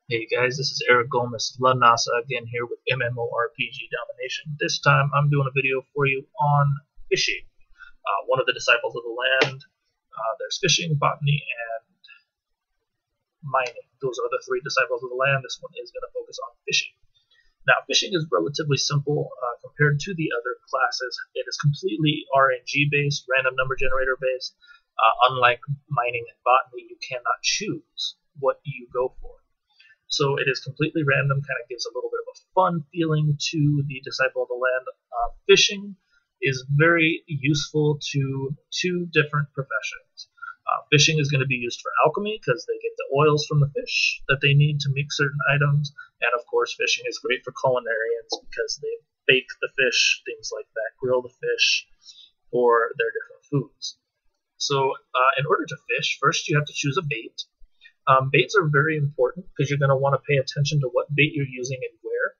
Hey guys, this is Eric Gomez, La NASA again here with MMORPG Domination. This time I'm doing a video for you on fishing. One of the disciples of the land. There's fishing, botany, and mining. Those are the three disciples of the land. This one is going to focus on fishing. Now, fishing is relatively simple compared to the other classes. It is completely RNG based, random number generator based. Unlike mining and botany, you cannot choose what you go for. So it is completely random, kind of gives a little bit of a fun feeling to the Disciple of the Land. Fishing is very useful to two different professions. Fishing is going to be used for alchemy because they get the oils from the fish that they need to make certain items. And of course, fishing is great for culinarians because they bake the fish, things like that, grill the fish for their different foods. So in order to fish, first you have to choose a bait. Baits are very important because you're going to want to pay attention to what bait you're using and where.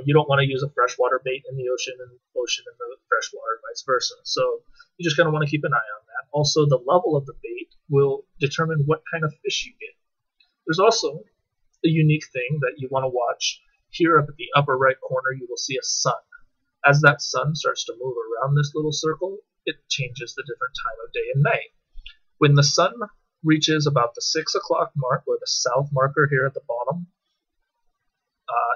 You don't want to use a freshwater bait in the ocean and ocean in the freshwater, vice versa. So you just kind of want to keep an eye on that. Also, the level of the bait will determine what kind of fish you get. There's also a unique thing that you want to watch. Here up at the upper right corner, you will see a sun. As that sun starts to move around this little circle, it changes the different time of day and night. When the sun reaches about the 6 o'clock mark, or the south marker here at the bottom,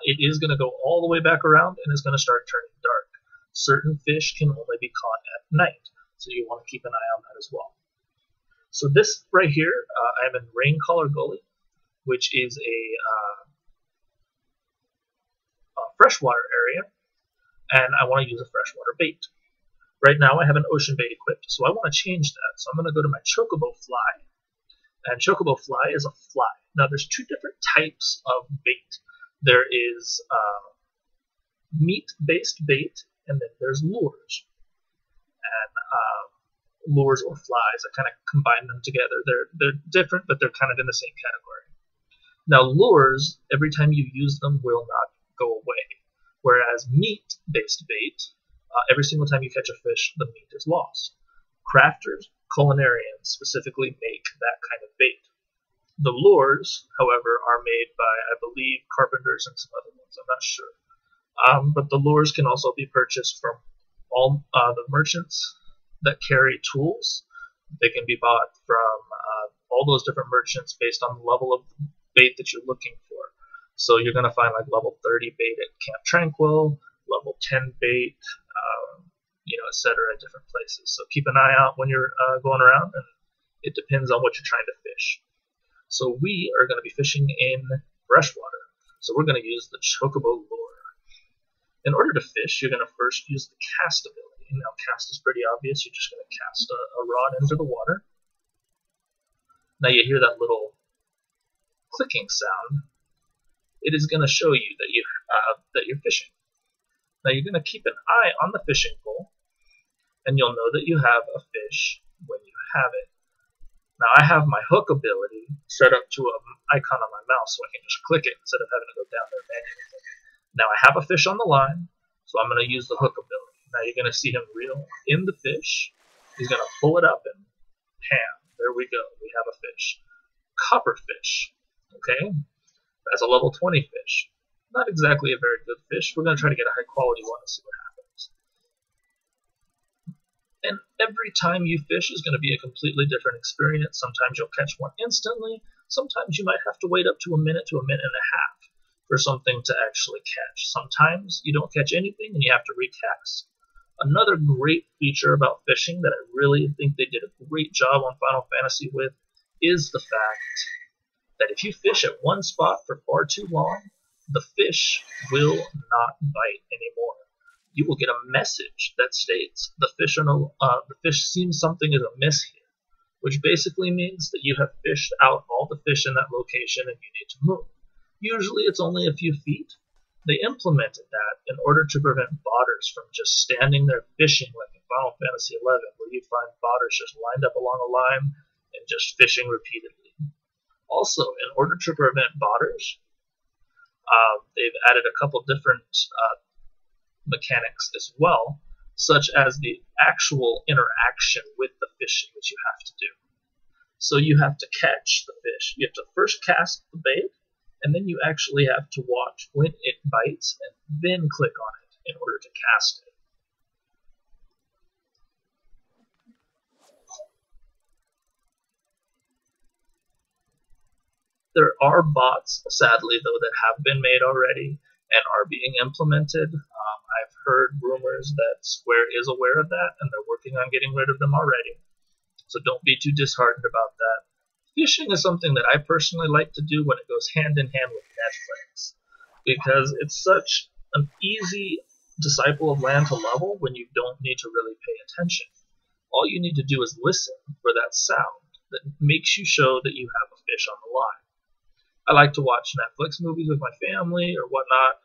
it is going to go all the way back around and is going to start turning dark. Certain fish can only be caught at night, so you want to keep an eye on that as well. So this right here, I'm in Raincaller Gully, which is a freshwater area, and I want to use a freshwater bait. Right now I have an ocean bait equipped, so I want to change that. So I'm going to go to my Chocobo Fly. And Chocobo Fly is a fly. Now, there's two different types of bait. There is meat-based bait, and then there's lures. And lures or flies, I kind of combine them together. They're different, but they're kind of in the same category. Now, lures, every time you use them, will not go away. Whereas meat-based bait, every single time you catch a fish, the meat is lost. Crafters, culinarians specifically make that kind of bait. The lures, however, are made by, I believe, carpenters and some other ones. I'm not sure. But the lures can also be purchased from all the merchants that carry tools. They can be bought from all those different merchants based on the level of bait that you're looking for. So you're going to find like level 30 bait at Camp Tranquil, level 10 bait, etc. at different places. So keep an eye out when you're going around, and it depends on what you're trying to fish. So we are going to be fishing in freshwater. So we're going to use the Chocobo lure. In order to fish, you're going to first use the cast ability. Now, cast is pretty obvious. You're just going to cast a rod into the water. Now you hear that little clicking sound. It is going to show you that you're fishing. Now you're going to keep an eye on the fishing pole, and you'll know that you have a fish when you have it. Now I have my hook ability set up to an icon on my mouse so I can just click it instead of having to go down there manually click it. Now I have a fish on the line, so I'm going to use the hook ability. Now you're going to see him reel in the fish. He's going to pull it up and bam, there we go. We have a fish. Copperfish. Okay? That's a level 20 fish. Not exactly a very good fish. We're going to try to get a high quality one and see what happens. And every time you fish is going to be a completely different experience. Sometimes you'll catch one instantly. Sometimes you might have to wait up to a minute and a half for something to actually catch. Sometimes you don't catch anything and you have to recast. Another great feature about fishing that I really think they did a great job on Final Fantasy with is the fact that if you fish at one spot for far too long, the fish will not bite anymore. You will get a message that states the fish seems something is amiss here, which basically means that you have fished out all the fish in that location and you need to move. Usually it's only a few feet. They implemented that in order to prevent botters from just standing there fishing like in Final Fantasy XI, where you'd find botters just lined up along a line and just fishing repeatedly. Also, in order to prevent botters, they've added a couple different mechanics as well, such as the actual interaction with the fishing that you have to do. So you have to catch the fish. You have to first cast the bait, and then you actually have to watch when it bites and then click on it in order to cast it. There are bots, sadly though, that have been made already and are being implemented. I've heard rumors that Square is aware of that and they're working on getting rid of them already. So don't be too disheartened about that. Phishing is something that I personally like to do when it goes hand in hand with Netflix, because it's such an easy disciple of land to level when you don't need to really pay attention. All you need to do is listen for that sound that makes you show that you have a fish on the line. I like to watch Netflix movies with my family or whatnot.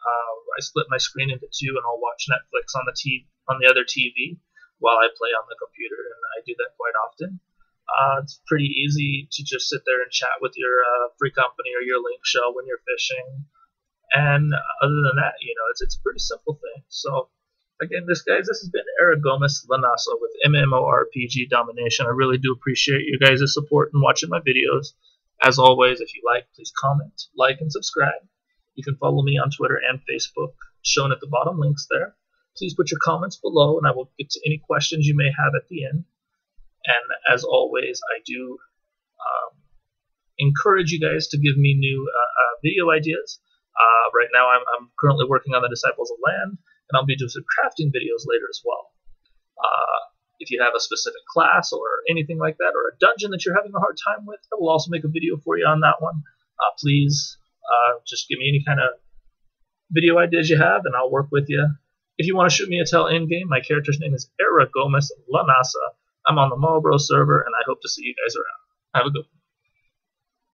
I split my screen into two, and I'll watch Netflix on the other TV while I play on the computer, and I do that quite often. It's pretty easy to just sit there and chat with your free company or your link shell when you're fishing. And other than that, it's a pretty simple thing. So again, this has been Eric Gomez Lanasa with MMORPG Domination. I really do appreciate you guys' support and watching my videos. As always, if you like, please comment, like, and subscribe. You can follow me on Twitter and Facebook, shown at the bottom links there. Please put your comments below, and I will get to any questions you may have at the end. And as always, I do encourage you guys to give me new video ideas. Right now, I'm currently working on the Disciples of Land, and I'll be doing some crafting videos later as well. If you have a specific class or anything like that, or a dungeon that you're having a hard time with, I will also make a video for you on that one. Please just give me any kind of video ideas you have, and I'll work with you. If you want to shoot me a tell in-game, my character's name is Eric Gomez Lanasa. I'm on the Marlboro server, and I hope to see you guys around. Have a good one.